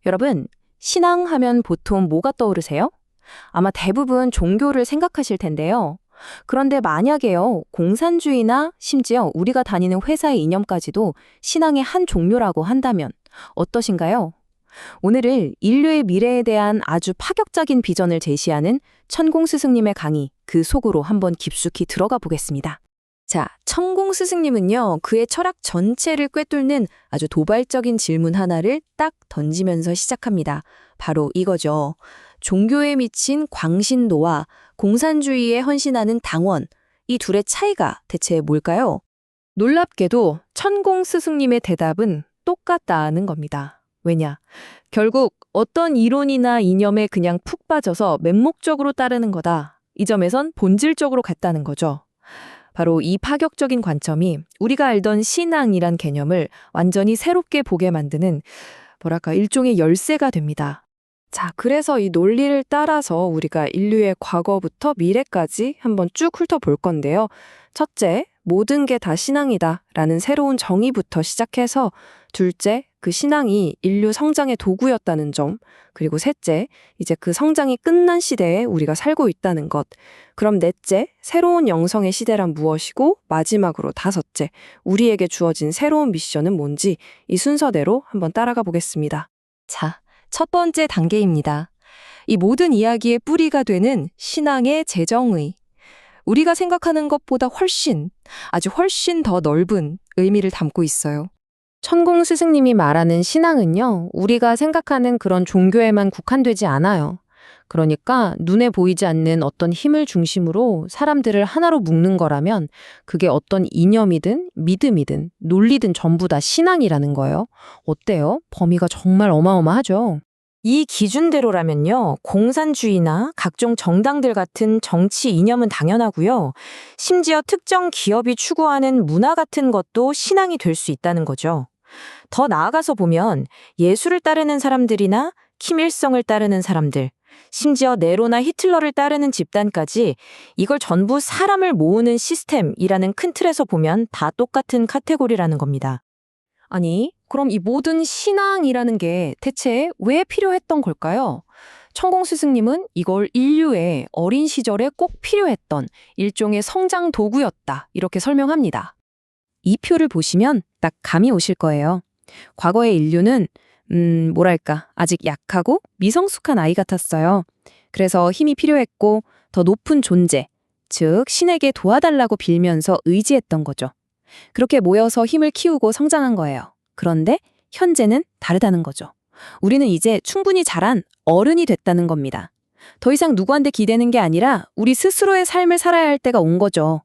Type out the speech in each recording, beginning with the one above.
여러분, 신앙하면 보통 뭐가 떠오르세요? 아마 대부분 종교를 생각하실 텐데요. 그런데 만약에요, 공산주의나 심지어 우리가 다니는 회사의 이념까지도 신앙의 한 종류라고 한다면 어떠신가요? 오늘은 인류의 미래에 대한 아주 파격적인 비전을 제시하는 천공 스승님의 강의, 그 속으로 한번 깊숙이 들어가 보겠습니다. 자, 천공 스승님은요, 그의 철학 전체를 꿰뚫는 아주 도발적인 질문 하나를 딱 던지면서 시작합니다. 바로 이거죠. 종교에 미친 광신도와 공산주의에 헌신하는 당원, 이 둘의 차이가 대체 뭘까요? 놀랍게도 천공 스승님의 대답은 똑같다는 겁니다. 왜냐? 결국 어떤 이론이나 이념에 그냥 푹 빠져서 맹목적으로 따르는 거다. 이 점에선 본질적으로 같다는 거죠. 바로 이 파격적인 관점이 우리가 알던 신앙이란 개념을 완전히 새롭게 보게 만드는 일종의 열쇠가 됩니다. 자, 그래서 이 논리를 따라서 우리가 인류의 과거부터 미래까지 한번 쭉 훑어볼 건데요. 첫째, 모든 게 다 신앙이다 라는 새로운 정의부터 시작해서 둘째, 그 신앙이 인류 성장의 도구였다는 점, 그리고 셋째, 이제 그 성장이 끝난 시대에 우리가 살고 있다는 것, 그럼 넷째, 새로운 영성의 시대란 무엇이고, 마지막으로 다섯째, 우리에게 주어진 새로운 미션은 뭔지 이 순서대로 한번 따라가 보겠습니다. 자, 첫 번째 단계입니다. 이 모든 이야기의 뿌리가 되는 신앙의 재정의. 우리가 생각하는 것보다 아주 훨씬 더 넓은 의미를 담고 있어요. 천공 스승님이 말하는 신앙은요, 우리가 생각하는 그런 종교에만 국한되지 않아요. 그러니까 눈에 보이지 않는 어떤 힘을 중심으로 사람들을 하나로 묶는 거라면 그게 어떤 이념이든 믿음이든 논리든 전부 다 신앙이라는 거예요. 어때요? 범위가 정말 어마어마하죠. 이 기준대로라면요, 공산주의나 각종 정당들 같은 정치 이념은 당연하고요. 심지어 특정 기업이 추구하는 문화 같은 것도 신앙이 될 수 있다는 거죠. 더 나아가서 보면 예수를 따르는 사람들이나 킴일성을 따르는 사람들, 심지어 네로나 히틀러를 따르는 집단까지 이걸 전부 사람을 모으는 시스템이라는 큰 틀에서 보면 다 똑같은 카테고리라는 겁니다. 아니, 그럼 이 모든 신앙이라는 게 대체 왜 필요했던 걸까요? 천공 스승님은 이걸 인류의 어린 시절에 꼭 필요했던 일종의 성장 도구였다, 이렇게 설명합니다. 이 표를 보시면 딱 감이 오실 거예요. 과거의 인류는 아직 약하고 미성숙한 아이 같았어요. 그래서 힘이 필요했고 더 높은 존재, 즉 신에게 도와달라고 빌면서 의지했던 거죠. 그렇게 모여서 힘을 키우고 성장한 거예요. 그런데 현재는 다르다는 거죠. 우리는 이제 충분히 자란 어른이 됐다는 겁니다. 더 이상 누구한테 기대는 게 아니라 우리 스스로의 삶을 살아야 할 때가 온 거죠.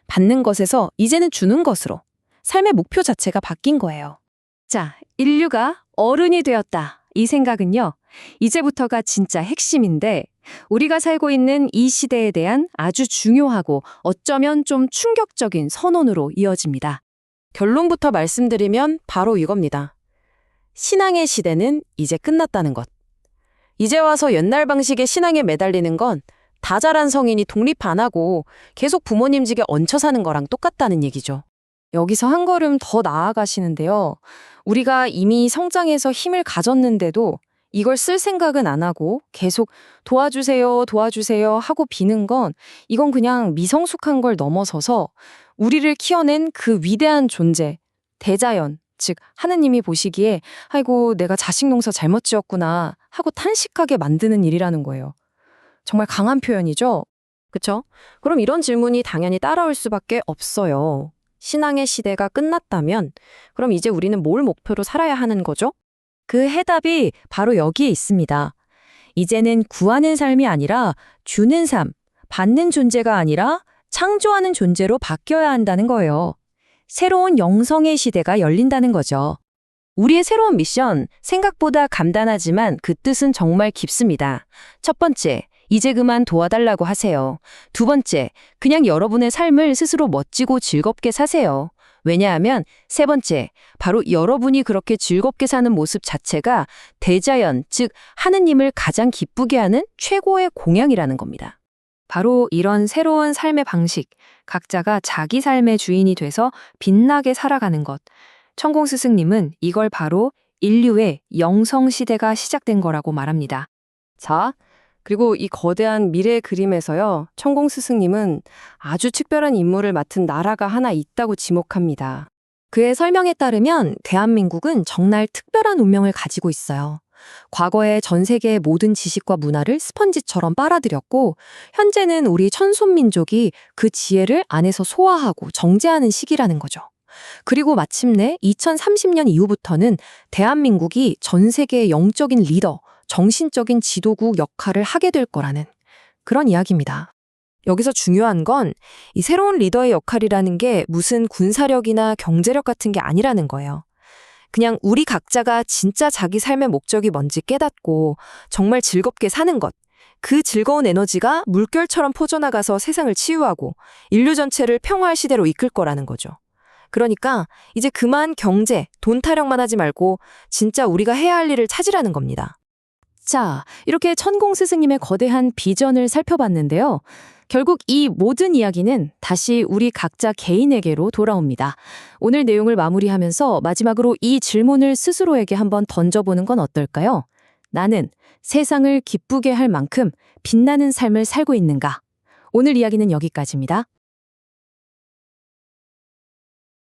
받는 것에서 이제는 주는 것으로 삶의 목표 자체가 바뀐 거예요. 자, 인류가 어른이 되었다. 이 생각은요, 이제부터가 진짜 핵심인데 우리가 살고 있는 이 시대에 대한 아주 중요하고 어쩌면 좀 충격적인 선언으로 이어집니다. 결론부터 말씀드리면 바로 이겁니다. 신앙의 시대는 이제 끝났다는 것. 이제 와서 옛날 방식의 신앙에 매달리는 건 다 자란 성인이 독립 안 하고 계속 부모님 집에 얹혀 사는 거랑 똑같다는 얘기죠. 여기서 한 걸음 더 나아가시는데요. 우리가 이미 성장해서 힘을 가졌는데도 이걸 쓸 생각은 안 하고 계속 도와주세요, 도와주세요 하고 비는 건 이건 그냥 미성숙한 걸 넘어서서 우리를 키워낸 그 위대한 존재, 대자연, 즉 하느님이 보시기에 아이고 내가 자식 농사 잘못 지었구나 하고 탄식하게 만드는 일이라는 거예요. 정말 강한 표현이죠? 그쵸? 그럼 이런 질문이 당연히 따라올 수밖에 없어요. 신앙의 시대가 끝났다면 그럼 이제 우리는 뭘 목표로 살아야 하는 거죠? 그 해답이 바로 여기에 있습니다. 이제는 구하는 삶이 아니라 주는 삶, 받는 존재가 아니라 창조하는 존재로 바뀌어야 한다는 거예요. 새로운 영성의 시대가 열린다는 거죠. 우리의 새로운 미션, 생각보다 간단하지만 그 뜻은 정말 깊습니다. 첫 번째, 이제 그만 도와달라고 하세요. 두 번째, 그냥 여러분의 삶을 스스로 멋지고 즐겁게 사세요. 왜냐하면 세 번째, 바로 여러분이 그렇게 즐겁게 사는 모습 자체가 대자연, 즉 하느님을 가장 기쁘게 하는 최고의 공양이라는 겁니다. 바로 이런 새로운 삶의 방식, 각자가 자기 삶의 주인이 돼서 빛나게 살아가는 것. 천공 스승님은 이걸 바로 인류의 영성 시대가 시작된 거라고 말합니다. 자, 그리고 이 거대한 미래 그림에서요, 천공 스승님은 아주 특별한 임무를 맡은 나라가 하나 있다고 지목합니다. 그의 설명에 따르면 대한민국은 정말 특별한 운명을 가지고 있어요. 과거에 전 세계의 모든 지식과 문화를 스펀지처럼 빨아들였고, 현재는 우리 천손민족이 그 지혜를 안에서 소화하고 정제하는 시기라는 거죠. 그리고 마침내 2030년 이후부터는 대한민국이 전 세계의 영적인 리더, 정신적인 지도국 역할을 하게 될 거라는 그런 이야기입니다. 여기서 중요한 건 이 새로운 리더의 역할이라는 게 무슨 군사력이나 경제력 같은 게 아니라는 거예요. 그냥 우리 각자가 진짜 자기 삶의 목적이 뭔지 깨닫고 정말 즐겁게 사는 것. 그 즐거운 에너지가 물결처럼 퍼져나가서 세상을 치유하고 인류 전체를 평화의 시대로 이끌 거라는 거죠. 그러니까 이제 그만 경제, 돈 타령만 하지 말고 진짜 우리가 해야 할 일을 찾으라는 겁니다. 자, 이렇게 천공 스승님의 거대한 비전을 살펴봤는데요. 결국 이 모든 이야기는 다시 우리 각자 개인에게로 돌아옵니다. 오늘 내용을 마무리하면서 마지막으로 이 질문을 스스로에게 한번 던져보는 건 어떨까요? 나는 세상을 기쁘게 할 만큼 빛나는 삶을 살고 있는가? 오늘 이야기는 여기까지입니다.